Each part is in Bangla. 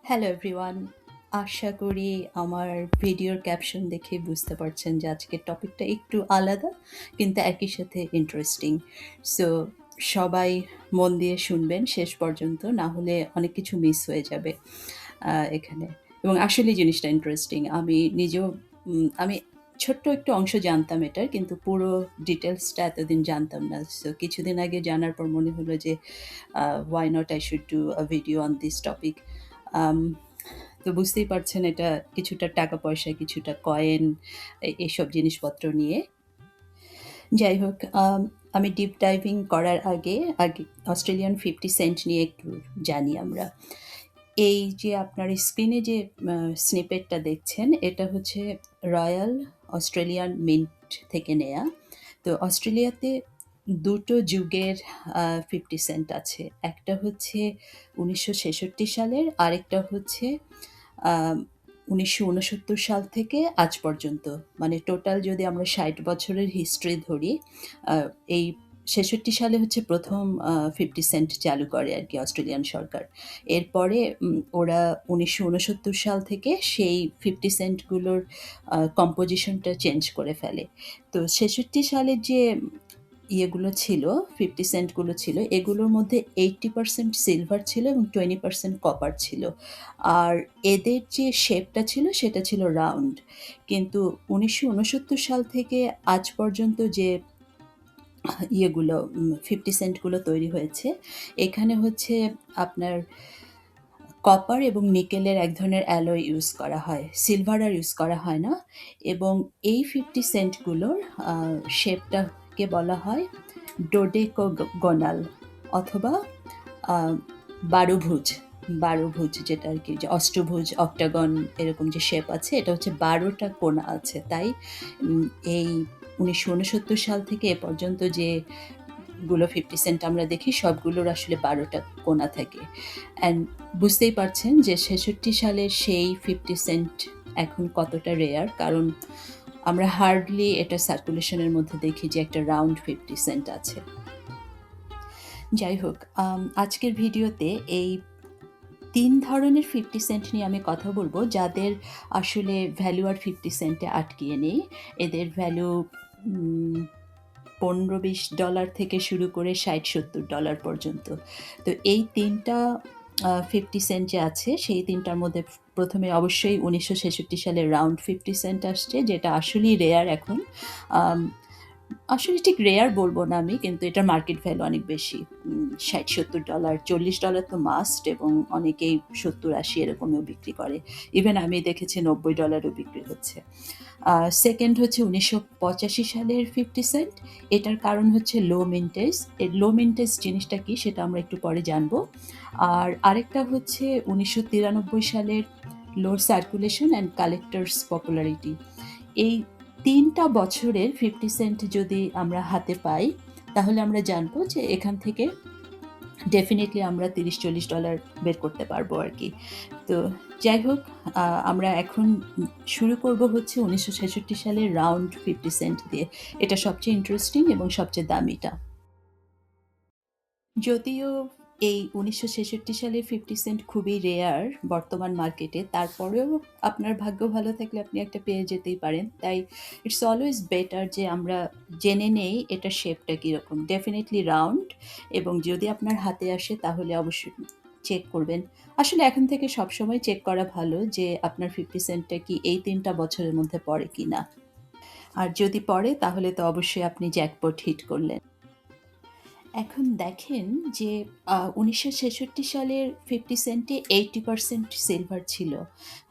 Hello everyone. আশা করি আমার ভিডিওর ক্যাপশন দেখে বুঝতে পারছেন যে আজকের টপিকটা একটু আলাদা কিন্তু একই সাথে ইন্টারেস্টিং। সো সবাই মন দিয়ে শুনবেন শেষ পর্যন্ত, না হলে অনেক কিছু মিস হয়ে যাবে এখানে। এবং আসলেই জিনিসটা ইন্টারেস্টিং। আমি নিজেও আমি ছোট্ট একটু অংশ জানতাম এটার, কিন্তু পুরো ডিটেলসটা এতদিন জানতাম না। সো কিছুদিন আগে জানার পর মনে হলো যে why not I should do a video on this topic. আম তো বুঝতেই পারছেন এটা কিছুটা টাকা-পয়সা, কিছুটা কয়েন এসব জিনিসপত্র নিয়ে। যাই হোক, আমি ডিপ ডাইভিং করার আগে অস্ট্রেলিয়ান 50 সেন্ট নিয়ে একটু জানি আমরা। এই যে আপনার স্ক্রিনে যে স্নিপেটটা দেখছেন, এটা হচ্ছে রয়্যাল অস্ট্রেলিয়ান মিন্ট থেকে নেয়া। তো অস্ট্রেলিয়াতে ২ টো যুগের 50 সেন্ট আছে। একটা হচ্ছে ১৯৬৬ সালের, আরেকটা হচ্ছে আ ১৯৬৯ সাল থেকে আজ পর্যন্ত। মানে টোটাল যদি আমরা ৬০ বছরের হিস্ট্রি ধরি, আ এই ৬৬ সালে হচ্ছে ১ম 50 সেন্ট চালু করে আরকি অস্ট্রেলিয়ান সরকার। এরপরে ওরা ১৯৬৯ সাল থেকে সেই 50 সেন্টগুলোর কম্পোজিশনটা চেঞ্জ করে ফেলে। তো ৬৬ সালের যে ইয়েগুলো ছিল, 50 সেন্টগুলো ছিল, এগুলোর মধ্যে 80% সিলভার ছিল এবং 20% কপার ছিল। আর এদের যে শেপটা ছিল সেটা ছিল রাউন্ড। কিন্তু ১৯৬৯ সাল থেকে আজ পর্যন্ত যে ইয়েগুলো 50 সেন্টগুলো তৈরি হয়েছে, এখানে হচ্ছে আপনার কপার এবং নিকেলের এক ধরনের অ্যালয় ইউজ করা হয়। সিলভার আর ইউজ করা হয় না। এবং এই 50 সেন্টগুলোর আ শেপটাকে বলা হয় ডোডেকগোনাল অথবা আ বারোভুজ। বারোভুজ যেটা আরকি, যে অষ্টভুজ, অক্টাগন এরকম যে শেপ আছে, এটা হচ্ছে ১২ টা কোণা আছে। তাই উম এই ১৯৬৯ সাল থেকে এ পর্যন্ত যেগুলো 50 সেন্ট আমরা দেখি সবগুলোর আসলে ১২ টা কোণা থাকে। অ্যান্ড বুঝতেই পারছেন যে ৬৬ সালের সেই 50 সেন্ট এখন কতটা রেয়ার। কারণ আমরা হার্ডলি এটা সার্কুলেশন এর মধ্যে দেখি যে একটা রাউন্ড 50 সেন্ট আছে। যাই হোক, আজকের ভিডিওতে এই ৩ ধরনের 50 সেন্ট নিয়ে আমি কথা বলব, যাদের আসলে ভ্যালু আর 50 সেন্টে আটকিয়ে নেই। এদের ভ্যালু উম $১৫-২০ থেকে শুরু করে $৬০-৭০ পর্যন্ত। তো এই ৩ টা 50 সেন্ট যে আছে, সেই ৩ টার মধ্যে প্রথমে অবশ্যই ১৯৬৬ সালের রাউন্ড 50 সেন্ট আসছে, যেটা আসলেই রেয়ার এখন। আম আসলে ঠিক রেয়ার বলব না আমি, কিন্তু এটার মার্কেট ভ্যালু অনেক বেশি। $৬০-৭০, $৪০ তো মাস্ট, এবং অনেকেই ৭০-৮০ এরকমেও বিক্রি করে। ইভেন আমি দেখেছি $৯০ ও বিক্রি হচ্ছে। সেকেন্ড হচ্ছে ১৯৮৫ সালের 50 সেন্ট। এটার কারণ হচ্ছে লো মিন্টেজ। এই লো মিন্টেজ জিনিসটা কি সেটা আমরা একটু পরে জানব। আর আরেকটা হচ্ছে ১৯৯৩ সালের লো সার্কুলেশন অ্যান্ড কালেক্টরস পপুলারিটি। এই ৩ টা বছরের 50 সেন্ট যদি আমরা হাতে পাই, তাহলে আমরা জানব যে এখান থেকে ডেফিনিটলি আমরা $৩০-৪০ বের করতে পারবো আরকি। তো যাই হোক, আমরা এখন শুরু করব হচ্ছে ১৯৬৬ সালের রাউন্ড 50 সেন্ট দিয়ে। এটা সবচেয়ে ইন্টারেস্টিং এবং সবচেয়ে দামিটা। যদিও এই ১৯৬৬ সালের 50 সেন্ট খুবই রেয়ার বর্তমান মার্কেটে, তারপরেও আপনার ভাগ্য ভালো থাকলে আপনি একটা পেয়ে যেতেই পারেন। তাই ইটস অলওয়েজ বেটার যে আমরা জেনে নেই এটার শেপটা কিরকম। ডেফিনিটলি রাউন্ড, এবং যদি আপনার হাতে আসে তাহলে অবশ্যই চেক করবেন। আসলে এখন থেকে সবসময় চেক করা ভালো যে আপনার 50 সেন্টটা কি এই ৩ টা বছরের মধ্যে পড়ে কিনা। আর যদি পড়ে তাহলে তো অবশ্যই আপনি জ্যাকপট হিট করলেন। এখন দেখেন যে ১৯৬৬ সালের 50 সেন্টে 80% সিলভার ছিল।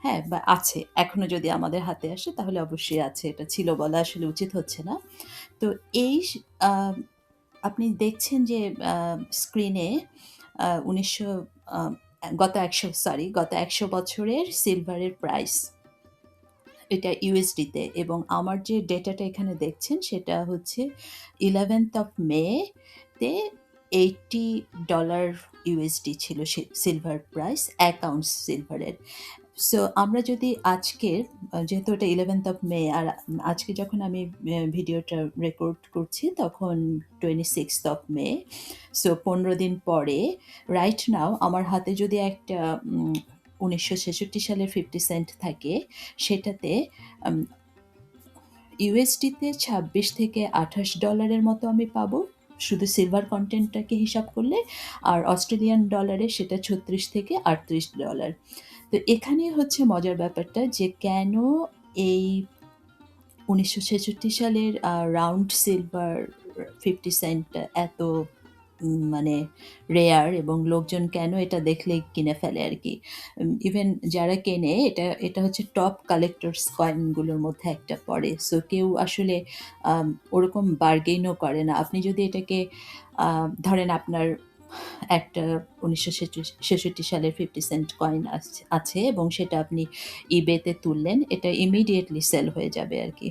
হ্যাঁ? বা আছে। এখনো যদি আমাদের হাতে আসে তাহলে অবশ্যই আছে। এটা ছিল বলা আসলে উচিত হচ্ছে না। তো এই স আ আপনি দেখছেন যে আ স্ক্রিনে ১৯০০ আ গত ১০০ বছরের সিলভারের প্রাইস। এটা ইউএসডি তে, এবং আমার যে ডেটাটা এখানে দেখছেন সেটা হচ্ছে 11th অফ মে তে $80 ইউএসডি ছিল সিলভার প্রাইস ১ আউন্স সিলভারের। সো আমরা যদি আজকের, যেহেতু এটা 11th অফ মে, আর আজকে যখন আমি ভিডিওটা রেকর্ড করছি তখন 26th অফ মে। সো ১৫ দিন পরে রাইট নাও আমার হাতে যদি একটা 1966 সালের 50 সেন্ট থাকে, সেটাতে আম ইউএসডিতে 26 থেকে $28 মতো আমি পাবো, শুধু সিলভার কনটেন্টটাকে হিসাব করলে। আর অস্ট্রেলিয়ান ডলারে সেটা 36 থেকে $38। তো এখানে হচ্ছে মজার ব্যাপারটা যে কেন এই 1966 সালের রাউন্ড সিলভার 50 সেন্ট এত মানে রেয়ার, এবং লোকজন কেন এটা দেখলেই কিনে ফেলে আরকি। ইভেন যারা কেনে এটা এটা হচ্ছে টপ কালেক্টরস কয়েনগুলোর মধ্যে একটা পড়ে। সো কেউ আসলে আম ওরকম বার্গেইনও করে না। আপনি যদি এটাকে ধরেন আপনার একটা 1966 সালের 50 সেন্ট কয়েন আছে এবং সেটা আপনি eBay তে তুললেন, এটা ইমিডিয়েটলি সেল হয়ে যাবে আরকি।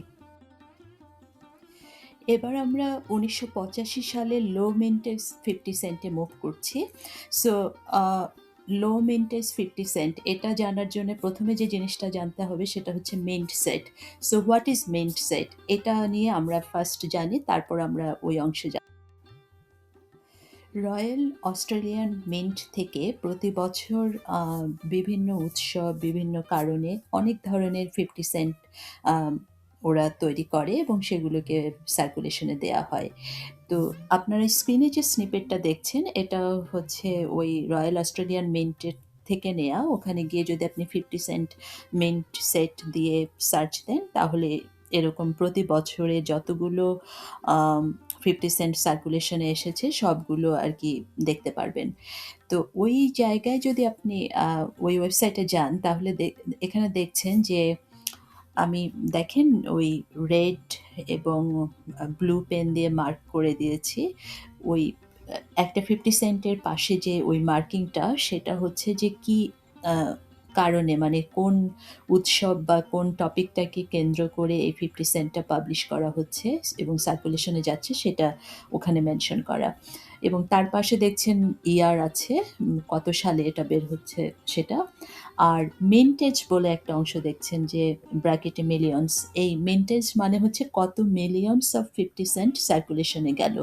এবার আমরা ১৯৮৫ সালে লো মিন্টেজ 50 সেন্টে মুভ করছি। সো আ লো মিন্টেজ 50 সেন্ট এটা জানার জন্য ১ম এ যে জিনিসটা জানতে হবে সেটা হচ্ছে mint set. So what is mint set? এটা নিয়ে আমরা ফার্স্ট জানি, তারপর আমরা ওই অংশে রয়্যাল অস্ট্রেলিয়ান মিন্ট থেকে প্রতি বছর আ বিভিন্ন উৎসব, বিভিন্ন কারণে অনেক ধরনের 50 সেন্ট আম ওরা তৈরি করে এবং সেগুলোকে সার্কুলেশন এ দেয়া হয়। তো আপনারা স্ক্রিনে যে স্নিপেটটা দেখছেন, এটা হচ্ছে ওই রয়্যাল অস্ট্রেলিয়ান মিন্টের থেকে নেয়া। ওখানে গিয়ে যদি আপনি 50 সেন্ট মিন্ট সেট দিয়ে সার্চ দেন, তাহলে এরকম প্রতি বছরে যতগুলো আম 50 সেন্ট সার্কুলেশন এ এসেছে সবগুলো আরকি দেখতে পারবেন। তো ওই জায়গায় যদি আপনি ওই ওয়েবসাইটে যান, তাহলে এখানে দেখছেন যে আমি দেখেন ওই রেড এবং ব্লু পেন দিয়ে মার্ক করে দিয়েছি। ওই একটা 50 সেন্টের পাশে যে ওই মার্কিংটা, সেটা হচ্ছে যে কি আ কারণে, মানে কোন উৎসব বা কোন টপিকটাকে কেন্দ্র করে এই 50 সেন্টটা পাবলিশ করা হচ্ছে এবং সার্কুলেশন এ যাচ্ছে সেটা ওখানে মেনশন করা। এবং তার পাশে দেখছেন ইয়ার আছে, কত সালে এটা বের হচ্ছে সেটা। আর মিন্টেজ বলে একটা অংশ দেখছেন যে ব্র্যাকেটে মিলিয়নস। এই মিন্টেজ মানে হচ্ছে কত মিলিয়নস অফ 50 সেন্ট সার্কুলেশন এ গেল।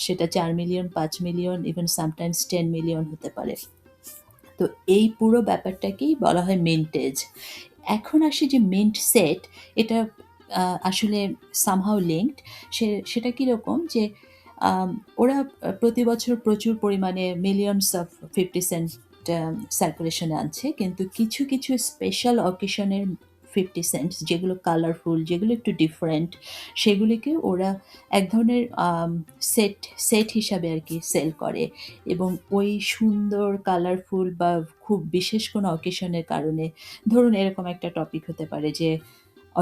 সেটা ৪ million, ৫ million, even sometimes 10 million হতে পারে। তো এই পুরো ব্যাপারটাকেই বলা হয় মিন্টেজ। এখন আসি যে মিন্ট সেট, এটা আসলে somehow linked। সেটা কিরকম যে আম ওরা প্রতি বছর প্রচুর পরিমাণে millions of 50 সেন্ট সার্কুলেশন এ আনছে। কিন্তু কিছু, কিছু স্পেশাল অকেশন এর 50 সেন্টস যেগুলো কালারফুল, যেগুলো একটু ডিফারেন্ট, সেগুলিকে ওরা এক ধরনের সেট সেট হিসাবে আরকি সেল করে। এবং ওই সুন্দর কালারফুল বা খুব বিশেষ কোনো অকেশন এর কারণে, ধরুন এরকম একটা টপিক হতে পারে যে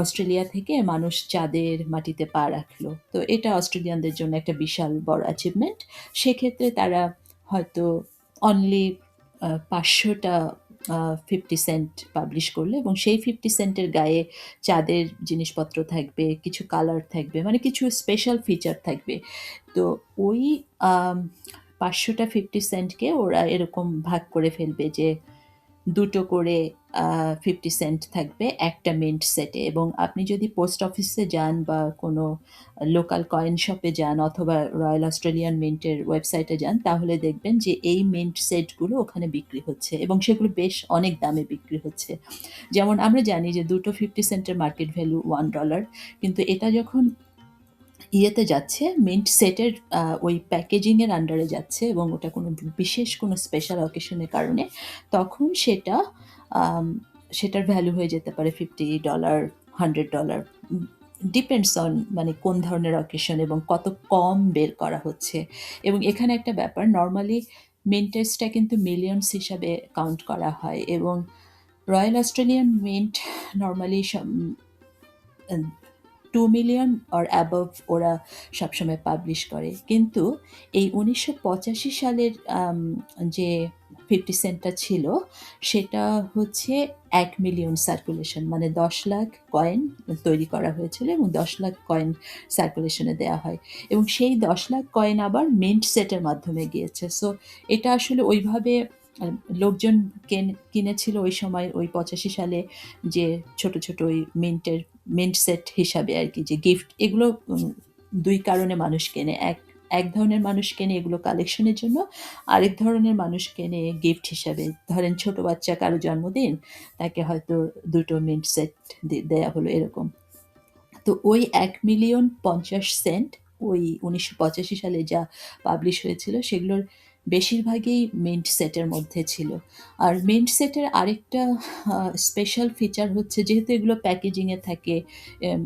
অস্ট্রেলিয়া থেকে মানুষ চাঁদের মাটিতে পা রাখলো। তো এটা অস্ট্রেলিয়ানদের জন্য একটা বিশাল বড় অ্যাচিভমেন্ট। সেক্ষেত্রে তারা হয়তো অনলি ৫০০ টা 50 সেন্ট পাবলিশ করলো এবং সেই 50 সেন্টের গায়ে চাঁদের জিনিসপত্র থাকবে, কিছু কালার থাকবে, মানে কিছু স্পেশাল ফিচার থাকবে। তো ওই আম ৫০০ টা 50 সেন্টকে ওরা এরকম ভাগ করে ফেলবে যে ২ টো করে 50 সেন্ট থাকবে একটা মিন্ট সেটে। এবং আপনি যদি পোস্ট অফিসে যান বা কোনো লোকাল কয়েন শপে যান অথবা রয়্যাল অস্ট্রেলিয়ান মিন্টের ওয়েবসাইটে যান, তাহলে দেখবেন যে এই মিন্ট সেটগুলো ওখানে বিক্রি হচ্ছে এবং সেগুলো বেশ অনেক দামে বিক্রি হচ্ছে। যেমন আমরা জানি যে ২ টো 50 সেন্টের মার্কেট ভ্যালু $1, কিন্তু এটা যখন ইয়েতে যাচ্ছে, মিন্ট সেটের ওই প্যাকেজিং এর আন্ডারে যাচ্ছে এবং ওটা কোনো বিশেষ কোনো স্পেশাল অকেশন এর কারণে, তখন সেটা আম সেটার ভ্যালু হয়ে যেতে পারে $50, $100। ডিপেন্ডস অন মানে কোন ধরনের অকেশন এবং কত কম বের করা হচ্ছে। এবং এখানে একটা ব্যাপার, নরমালি মিন্টেজটা কিন্তু মিলিয়নস হিসাবে কাউন্ট করা হয় এবং royal Australian mint normally 2 million or above ওরা সবসময় পাবলিশ করে। কিন্তু এই ১৯৮৫ সালের যে 50 সেন্টটা ছিল, সেটা হচ্ছে ১ মিলিয়ন সার্কুলেশন, মানে ১০,০০,০০০ কয়েন তৈরি করা হয়েছিল এবং ১০,০০,০০০ কয়েন সার্কুলেশনে দেয়া হয়। এবং সেই ১০,০০,০০০ কয়েন আবার মিন্ট সেটের মাধ্যমে গিয়েছে। সো এটা আসলে ওইভাবে আ লোকজন কিনেছিল ওই সময়, ওই ৮৫ সালে, যে ছোট, ছোট ওই মিন্ট সেট হিসাবে আরকি, যে গিফট এগুলো ২ কারণে মানুষ কেনে। এক, এক ধরনের মানুষ কেনে এগুলো কালেকশনের জন্য, আরেক ধরনের মানুষ কেনে গিফট হিসাবে। ধরেন ছোট বাচ্চা কারো জন্মদিন, তাকে হয়তো ২ টো মিন্ট সেট দেয়া হলো এরকম। তো ওই ১,৫০,০০০ ওই ১৯৮৫ সালে যা পাবলিশ হয়েছিল সেগুলোর বেশিরভাগই মিন্ট সেটের মধ্যে ছিল। আর মিন্ট সেটের আরেকটা স্পেশাল ফিচার হচ্ছে, যেহেতু এগুলো প্যাকেজিংয়ে থাকে, এম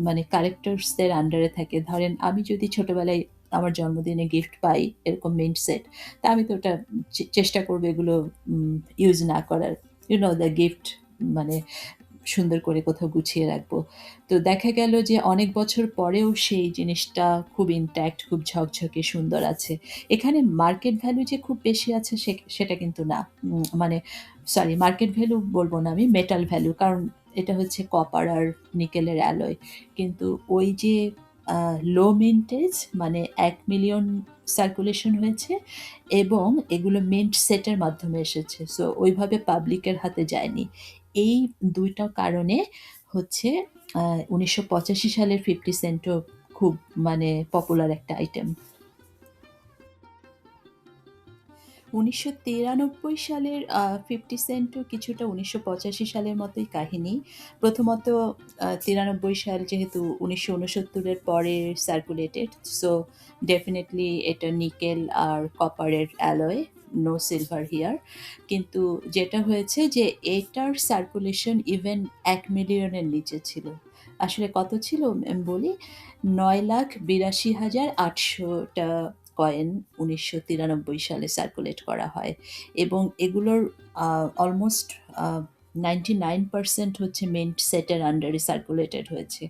মানে কালেক্টরসদের আন্ডারে থাকে। ধরেন আমি যদি ছোটবেলায় আমার জন্মদিনে গিফট পাই এরকম মিন্ট সেট, তা আমি তো ওটা চেষ্টা করব এগুলো ইউজ না করার। ইউ নো দ্য গিফট, মানে সুন্দর করে কোথাও গুছিয়ে রাখবো। তো দেখা গেল যে অনেক বছর পরেও সেই জিনিসটা খুব ইনট্যাক্ট, খুব ঝকঝকে সুন্দর আছে। এখানে মার্কেট ভ্যালু যে খুব বেশি আছে সেটা কিন্তু না। মানে সরি, মার্কেট ভ্যালু বলব না আমি, মেটাল ভ্যালু। কারণ এটা হচ্ছে কপার আর নিকেলের অ্যালয়। কিন্তু ওই যে লো মিন্টেজ, মানে ১,০০,০০০ সার্কুলেশন হয়েছে এবং এগুলো মিন্ট সেটের মাধ্যমে এসেছে। সো ওইভাবে পাবলিকের হাতে যায়নি। এই ২ টা কারণে হচ্ছে ১৯৮৫ সালের 50 সেন্টও খুব মানে পপুলার একটা আইটেম। ১৯৯৩ সালের 50 সেন্টও কিছুটা ১৯৮৫ সালের মতোই কাহিনী। প্রথমত ৯৩ সাল যেহেতু ১৯৬৯ এর পরে সার্কুলেটেড, সো ডেফিনিটলি এটা নিকেল আর কপারের অ্যালয়, নো সিলভার হিয়ার। কিন্তু যেটা হয়েছে যে এটার সার্কুলেশন ইভেন ১,০০,০০০ এর নিচে ছিল। আসলে কত ছিল আমি বলি, ৯,৮২,৮০০ টা কয়েন ১৯৯৩ সালে সার্কুলেট করা হয় এবং এগুলোর অলমোস্ট আ 99% হচ্ছে মিন্ট সেটের আন্ডারে সার্কুলেটেড হয়েছে।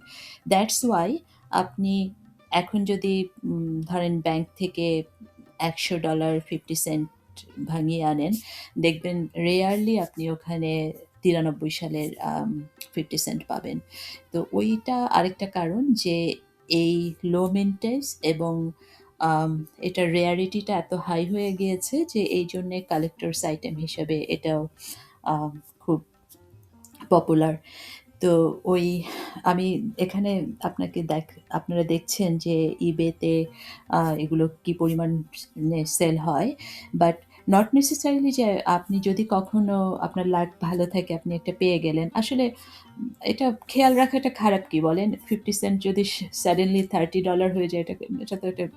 দ্যাটস ওয়াই আপনি এখন যদি ধরেন ব্যাংক থেকে $১০০ 50 সেন্ট ভাঙিয়ে আনেন, দেখবেন রেয়ারলি আপনি ওখানে ৯৩ সালের 50 সেন্ট পাবেন। তো ওইটা আরেকটা কারণ যে এই লো মিন্টেজ এবং আম এটার রেয়ারিটিটা এত হাই হয়ে গিয়েছে যে এইজন্যে কালেক্টরস আইটেম হিসেবে এটাও আ খুব পপুলার। তো ওই আমি এখানে আপনারা দেখছেন যে eBay তে এগুলো কি পরিমাণে সেল হয়। বাট নট নেসেসারিলি যে আপনি যদি কখনো আপনার লাক ভালো থাকে আপনি একটা পেয়ে গেলেন। আসলে এটা খেয়াল রাখাটা খারাপ কি বলেন? 50 সেন্ট যদি সাডেনলি $30 হয়ে যায়, এটা তো একটা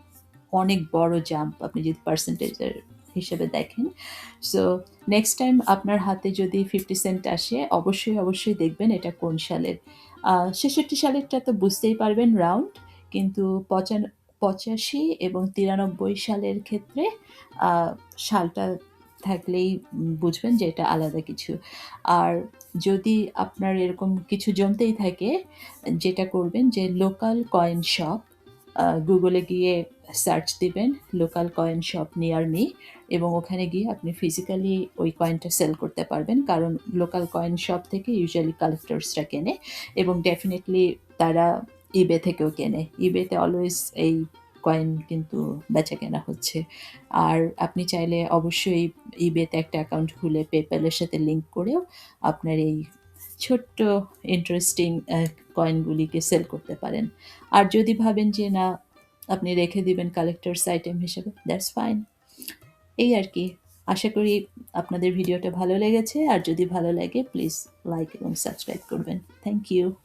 অনেক বড় জাম্প আপনি যদি পার্সেন্টেজের হিসেবে দেখেন। সো নেক্সট টাইম আপনার হাতে যদি 50 সেন্ট আসে, অবশ্যই, অবশ্যই দেখবেন এটা কোন সালের। ৬৬ সালেরটা তো বুঝতেই পারবেন রাউন্ড। কিন্তু ৮৫ এবং ৯৩ সালের ক্ষেত্রে আ সালটা থাকলেই বুঝবেন যে এটা আলাদা কিছু। আর যদি আপনার এরকম কিছু জমতেই থাকে, যেটা করবেন যে লোকাল কয়েন শপ, গুগলে গিয়ে সার্চ দিবেন local coin shop near me এবং ওখানে গিয়ে আপনি ফিজিক্যালি ওই কয়েনটা সেল করতে পারবেন। কারণ লোকাল কয়েন শপ থেকে ইউজুয়ালি কালেক্টরসরা কেনে এবং ডেফিনিটলি তারা eBay থেকেও কেনে। eBay তে অলওয়েজ এই কয়েন কিন্তু বেচাকেনা হচ্ছে। আর আপনি চাইলে অবশ্যই eBay তে একটা অ্যাকাউন্ট খুলে PayPal এর সাথে লিংক করেও আপনার এই ছোট্ট ইন্টারেস্টিং কয়েনগুলিকে সেল করতে পারেন। আর যদি ভাবেন যে না, আপনি রেখে দিবেন কালেক্টরস আইটেম হিসেবে, দ্যাটস ফাইন। এই আরকি। আশা করি আপনাদের ভিডিওটা ভালো লেগেছে। আর যদি ভালো লাগে প্লিজ লাইক এবং সাবস্ক্রাইব করবেন। Thank you.